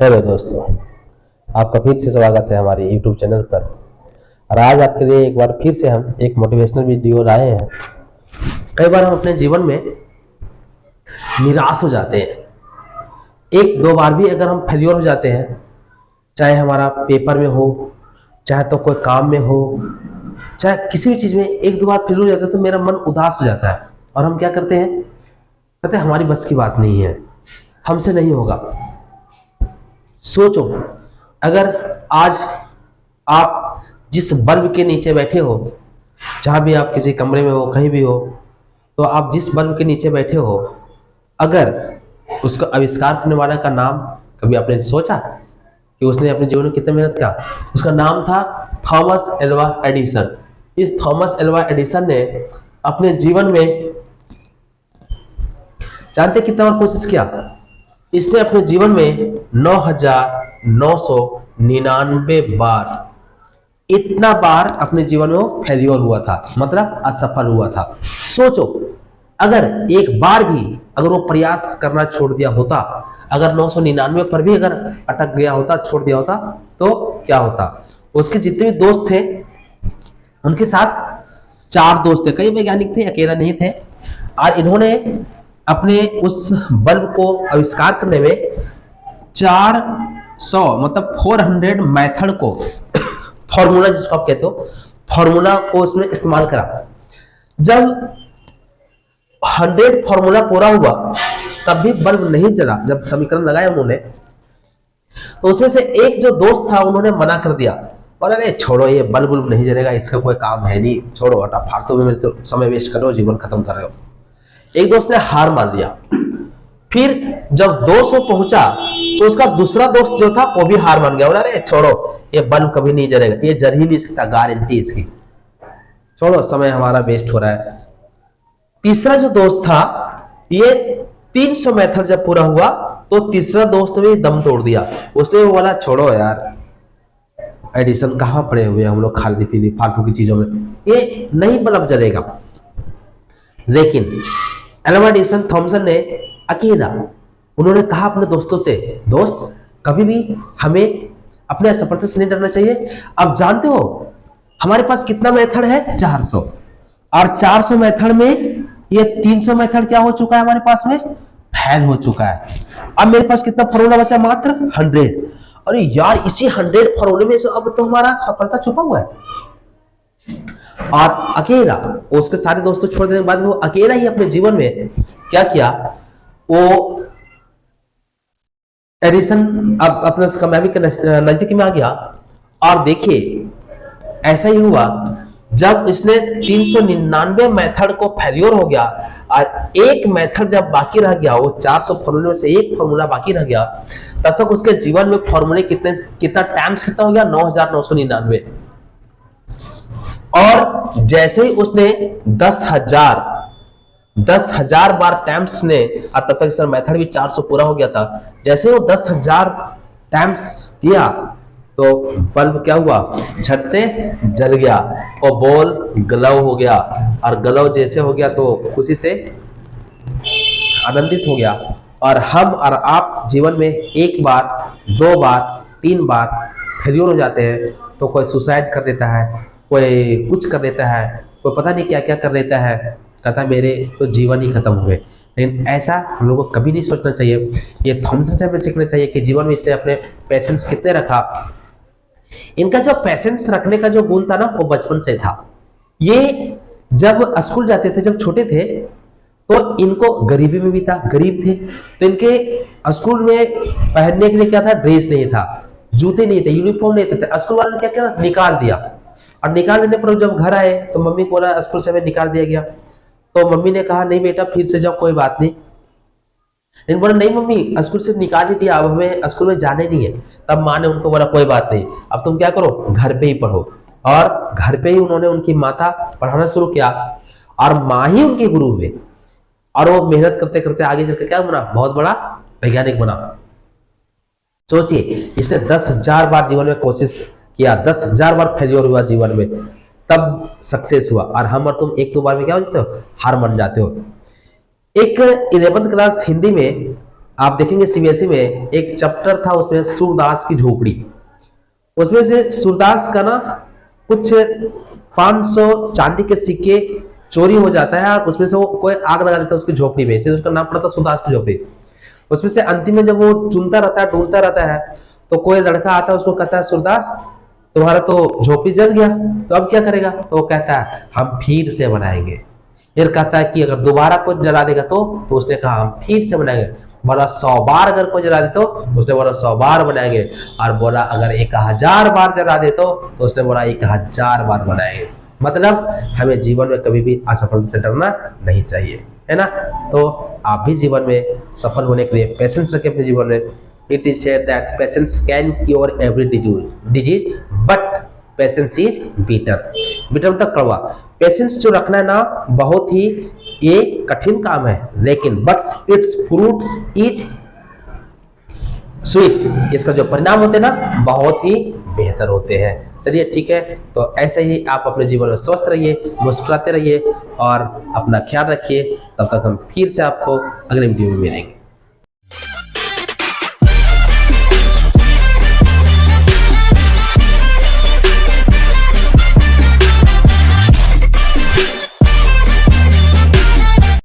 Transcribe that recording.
Hello दोस्तों, आपका फिर से स्वागत है हमारे YouTube चैनल पर। और आज आपके लिए एक बार फिर से हम एक मोटिवेशनल वीडियो लाए हैं। कई बार हम अपने जीवन में निराश हो जाते हैं। एक दो बार भी अगर हम फेल्योर हो जाते हैं, चाहे हमारा पेपर में हो, चाहे तो कोई काम में हो, चाहे किसी भी चीज़ में एक दो बार फेल्योर हो जाता है तो मेरा मन उदास हो जाता है। और हम क्या करते हैं, कहते हैं हमारी बस की बात नहीं है, हमसे नहीं होगा। सोचो, अगर आज आप जिस बल्ब के नीचे बैठे हो, जहां भी आप किसी कमरे में हो, कहीं भी हो, तो आप जिस बल्ब के नीचे बैठे हो, अगर उसका आविष्कार करने वाला का नाम कभी आपने सोचा कि उसने अपने जीवन में कितने मेहनत किया? उसका नाम था थॉमस एल्वा एडिसन। इस थॉमस एल्वा एडिसन ने अपने जीवन में जानते कितना बार कोशिश किया? इसने अपने जीवन में 9,999 बार, इतना बार अपने जीवन में वो फेल्योर हुआ था, मतलब असफल हुआ था। सोचो, अगर एक बार भी अगर वो प्रयास करना छोड़ दिया होता, अगर 999 पर भी अगर अटक गया होता, छोड़ दिया होता, तो क्या होता? उसके जितने भी दोस्त थे, उनके साथ 4 दोस्त थे, कई वैज्ञानिक थे, अकेला नहीं थे। और इन्होंने अपने उस बल्ब को आविष्कार करने में 400 मतलब 400 मेथड को, फॉर्मूला जिसको आप कहते हो, फॉर्मूला को उसमें इस्तेमाल करा। जब 100 फॉर्मूला पूरा हुआ तब भी बल्ब नहीं जला। जब समीकरण लगाया उन्होंने, तो उसमें से एक जो दोस्त था उन्होंने मना कर दिया, बोला अरे छोड़ो, ये बल्ब नहीं जलेगा, इसका कोई काम है नहीं, छोड़ो, हटा, फालतू में मेरे तो समय वेस्ट कर रहे हो, जीवन खत्म कर रहे हो। एक दोस्त ने हार मान दिया। फिर जब 200 पहुंचा तो उसका दूसरा दोस्त जो था वो भी हार मान गया, बोला अरे छोड़ो, ये बल्ब कभी नहीं जलेगा, ये जल ही नहीं सकता, गारंटी इसकी, छोड़ो, समय हमारा वेस्ट हो रहा है। तीसरा जो दोस्त था, ये 300 मेथड जब पूरा हुआ तो तीसरा दोस्त ने दम तोड़ दिया। उसने बोला छोड़ो यार, एडिसन कहां पड़े हुए हम लोग खाली पीली फालतू की चीजों में, ये नहीं बल्ब जलेगा। लेकिन एल्वा एडिसन थॉमसन ने अकेला, उन्होंने कहा अपने दोस्तों से, दोस्त कभी भी हमें अपने असफलता से नहीं डरना चाहिए। अब जानते हो हमारे पास कितना मेथड है? 400। और 400 मेथड में ये 300 मेथड क्या हो चुका है हमारे पास में? फेल हो चुका है। अब मेरे पास कितना फॉर्मूला बचा? मात्र 100। अरे यार, इसी 100 फॉर्मूले में से अब तो हमारा सफलता छुपा हुआ है। और अकेला, उसके सारे दोस्तों छोड़ देने के बाद वो अकेला ही अपने जीवन में क्या किया? वो एडिसन अब अपना कामयाबी के नजदीक में आ गया। और देखिए, ऐसा ही हुआ जब इसने 399 मेथड को फेल्योर हो गया और एक मेथड जब बाकी रह गया, वो 400 फॉर्मूले में से एक फॉर्मूला बाकी रह गया, तब तक उसके जीवन में फॉर्मूले कितना टाइम्स कितना हो गया? 9,999। और जैसे ही उसने 10,000 बार टाइम्स ने, और तब तक सर मेथड भी 400 पूरा हो गया था, जैसे वो 10,000 टाइम्स दिया तो बल्ब क्या हुआ? झट से जल गया और बॉल ग्लव हो गया। और ग्लव जैसे हो गया तो खुशी से आनंदित हो गया। और हम और आप जीवन में एक बार, 2 बार, 3 बार फेल्योर हो जाते हैं तो कोई सुसाइड कर देता है, कोई कुछ कर देता है, कोई पता नहीं क्या क्या कर लेता है, कहता है मेरे तो जीवन ही खत्म हुए। लेकिन ऐसा हम लोगों को कभी नहीं सोचना चाहिए। ये थॉमसन से हमें सीखना चाहिए कि जीवन में इसने अपने पेशेंस कितने रखा। इनका जो पेशेंस रखने का जो गुण था ना, वो बचपन से था। ये जब स्कूल जाते थे, जब छोटे थे, तो इनको गरीबी में भी था, गरीब थे, तो इनके स्कूल में पहनने के लिए क्या था? ड्रेस नहीं था, जूते नहीं थे, यूनिफॉर्म नहीं थे। स्कूल वालों ने क्या किया? निकाल दिया। और निकाल देने पर जब घर आए तो मम्मी को बोला स्कूल से हमें निकाल दिया गया। तो मम्मी ने कहा नहीं बेटा, फिर से जाओ, कोई बात नहीं। लेकिन बोला नहीं मम्मी, स्कूल से निकाल ही दिया, अब हमें स्कूल में जाने नहीं है। तब माँ ने उनको बोला कोई बात नहीं, अब तुम क्या करो, घर पे ही पढ़ो। और घर पे ही उन्होंने उनकी माता पढ़ाना शुरू किया और माँ ही उनके गुरु हुए। और वो मेहनत करते करते आगे चलकर क्या बना? बहुत बड़ा वैज्ञानिक बना। सोचिए, इसने 10,000 बार जीवन में कोशिश किया, 10,000 बार फेलियर हुआ जीवन में, तब सक्सेस हुआ। और हम और तुम एक दो बार में क्या हो जाते हो? हार मान जाते हो। एक 11th क्लास हिंदी में आप देखेंगे सीबीएसई में एक चैप्टर था, उसमें सूरदास की झोपड़ी, उसमें से सूरदास का ना कुछ 500 चांदी के सिक्के चोरी हो जाता है और उसमें से वो कोई आग लगा देता है उसकी झोपड़ी में, इसलिए उसका नाम पड़ा था सूरदास की झोपड़ी। उसमें से अंतिम में जब वो चुनता रहता है, ढूंढता रहता है, तो कोई लड़का आता है, उसको कहता है सूरदास तुम्हारा तो झोपड़ी जल गया, तो अब क्या करेगा? तो वो कहता है हम फिर से बनाएंगे। फिर कहता है कि अगर दोबारा कोई जला देगा तो उसने कहा हम फिर से बनाएंगे। बोला 100 बार अगर कोई जला दे तो उसने बोला 100 बार बनाएंगे। और बोला अगर 1000 बार जला दे तो उसने बोला 1000 बार बनाएंगे। मतलब हमें जीवन में कभी भी असफलता से डरना नहीं चाहिए, है ना। तो आप भी जीवन में सफल होने के लिए पेशेंस रखें अपने जीवन में। It is said that patience can cure every disease but patience is bitter. Bitter मतलब कड़वा। पेशेंस जो रखना है ना बहुत ही ये कठिन काम है, लेकिन but its fruits is sweet, इसका जो परिणाम होते हैं ना बहुत ही बेहतर होते हैं। चलिए ठीक है, तो ऐसे ही आप अपने जीवन में स्वस्थ रहिए, मुस्कुराते रहिए और अपना ख्याल रखिए। तब तक हम फिर से आपको अगले वीडियो में मिलेंगे।